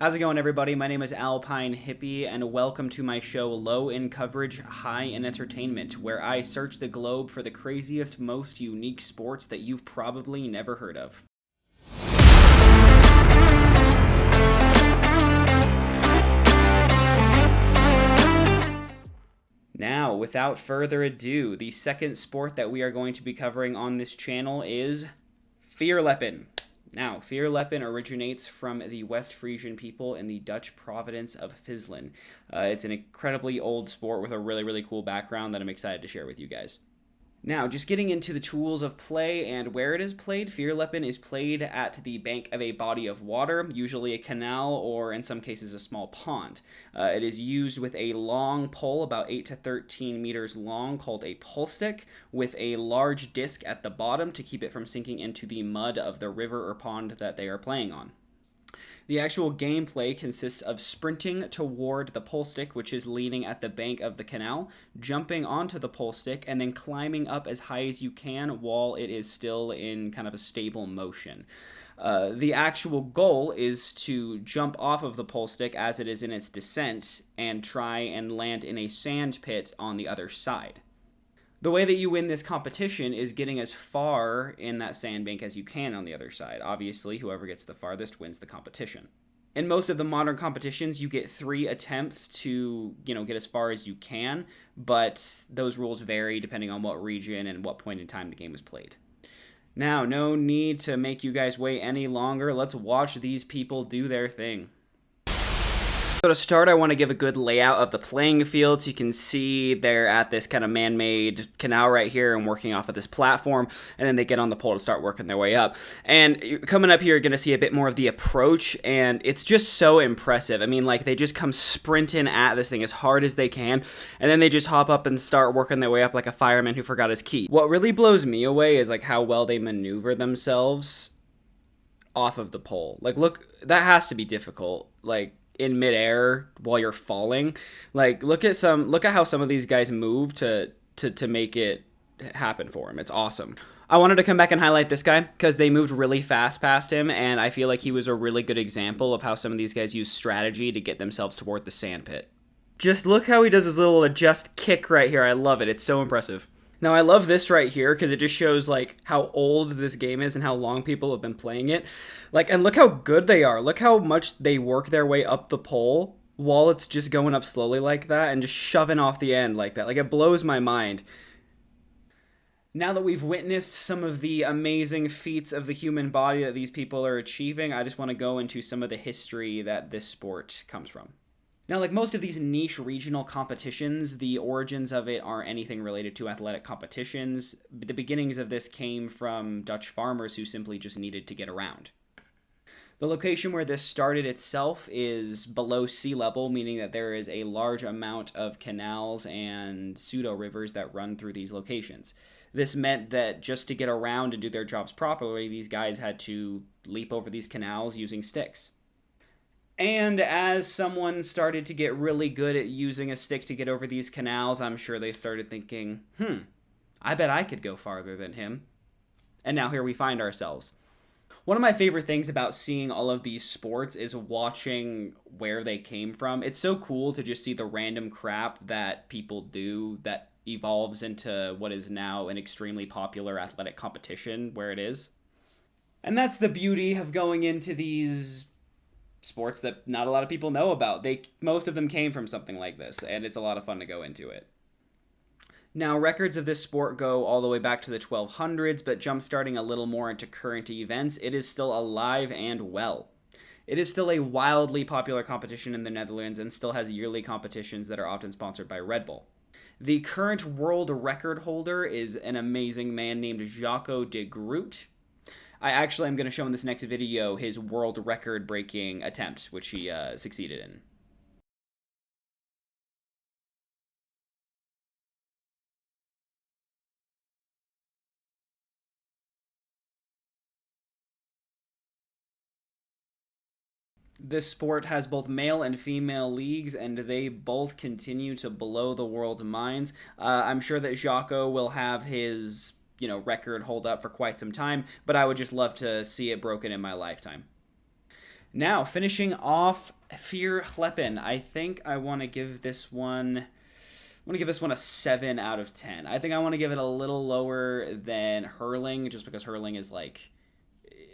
How's it going, everybody? My name is Alpine Hippie, and welcome to my show Low in Coverage, High in Entertainment, where I search the globe for the craziest, most unique sports that you've probably never heard of. Now, without further ado, the second sport that we are going to be covering on this channel is FIERLJEPPEN. Now, FIERLJEPPEN originates from the West Frisian people in the Dutch province of Friesland. It's an incredibly old sport with a really cool background that I'm excited to share with you guys. Now, just getting into the tools of play and where it is played, FIERLJEPPEN is played at the bank of a body of water, usually a canal or in some cases a small pond. It is used with a long pole about 8 to 13 meters long called a pole stick, with a large disc at the bottom to keep it from sinking into the mud of the river or pond that they are playing on. The actual gameplay consists of sprinting toward the pole stick, which is leaning at the bank of the canal, jumping onto the pole stick, and then climbing up as high as you can while it is still in kind of a stable motion. The actual goal is to jump off of the pole stick as it is in its descent and try and land in a sand pit on the other side. The way that you win this competition is getting as far in that sandbank as you can on the other side. Obviously, whoever gets the farthest wins the competition. In most of the modern competitions, you get 3 attempts to, get as far as you can, but those rules vary depending on what region and what point in time the game was played. Now, no need to make you guys wait any longer. Let's watch these people do their thing. So to start, I want to give a good layout of the playing field. So you can see they're at this kind of man-made canal right here and working off of this platform, and then they get on the pole to start working their way up. And coming up here, you're going to see a bit more of the approach, and it's just so impressive. I mean, like, they just come sprinting at this thing as hard as they can, and then they just hop up and start working their way up like a fireman who forgot his key. What really blows me away is, like, how well they maneuver themselves off of the pole. Like, look, that has to be difficult. Like, in midair while you're falling. Like, look at how some of these guys move to make it happen for him. It's awesome. I wanted to come back and highlight this guy because they moved really fast past him, and I feel like he was a really good example of how some of these guys use strategy to get themselves toward the sand pit. Just look how he does his little adjust kick right here. I love it. It's so impressive. Now, I love this right here because it just shows, like, how old this game is and how long people have been playing it. Like, and look how good they are. Look how much they work their way up the pole while it's just going up slowly like that and just shoving off the end like that. Like, it blows my mind. Now that we've witnessed some of the amazing feats of the human body that these people are achieving, I just want to go into some of the history that this sport comes from. Now, like most of these niche regional competitions, the origins of it aren't anything related to athletic competitions. The beginnings of this came from Dutch farmers who simply just needed to get around. The location where this started itself is below sea level, meaning that there is a large amount of canals and pseudo-rivers that run through these locations. This meant that just to get around and do their jobs properly, these guys had to leap over these canals using sticks. And as someone started to get really good at using a stick to get over these canals, I'm sure they started thinking, I bet I could go farther than him. And now here we find ourselves. One of my favorite things about seeing all of these sports is watching where they came from. It's so cool to just see the random crap that people do that evolves into what is now an extremely popular athletic competition where it is. And that's the beauty of going into these sports that not a lot of people know about. Most of them came from something like this, and it's a lot of fun to go into it. Now, records of this sport go all the way back to the 1200s, but jump-starting a little more into current events, it is still alive and well. It is still a wildly popular competition in the Netherlands and still has yearly competitions that are often sponsored by Red Bull. The current world record holder is an amazing man named Jacco de Groot. I actually am going to show in this next video his world record-breaking attempt, which he succeeded in. This sport has both male and female leagues, and they both continue to blow the world minds. I'm sure that Jacco will have his record hold up for quite some time, but I would just love to see it broken in my lifetime. Now, finishing off FIERLJEPPEN. I think I want to give this one... a 7 out of 10. I think I want to give it a little lower than Hurling, just because Hurling is like...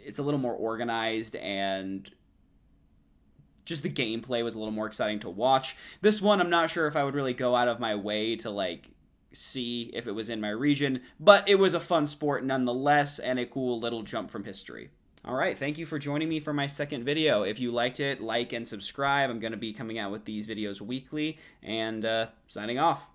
It's a little more organized, and just the gameplay was a little more exciting to watch. This one, I'm not sure if I would really go out of my way to, like, see if it was in my region, but it was a fun sport nonetheless, and a cool little jump from history. Alright, thank you for joining me for my second video. If you liked it, like and subscribe. I'm going to be coming out with these videos weekly, and signing off.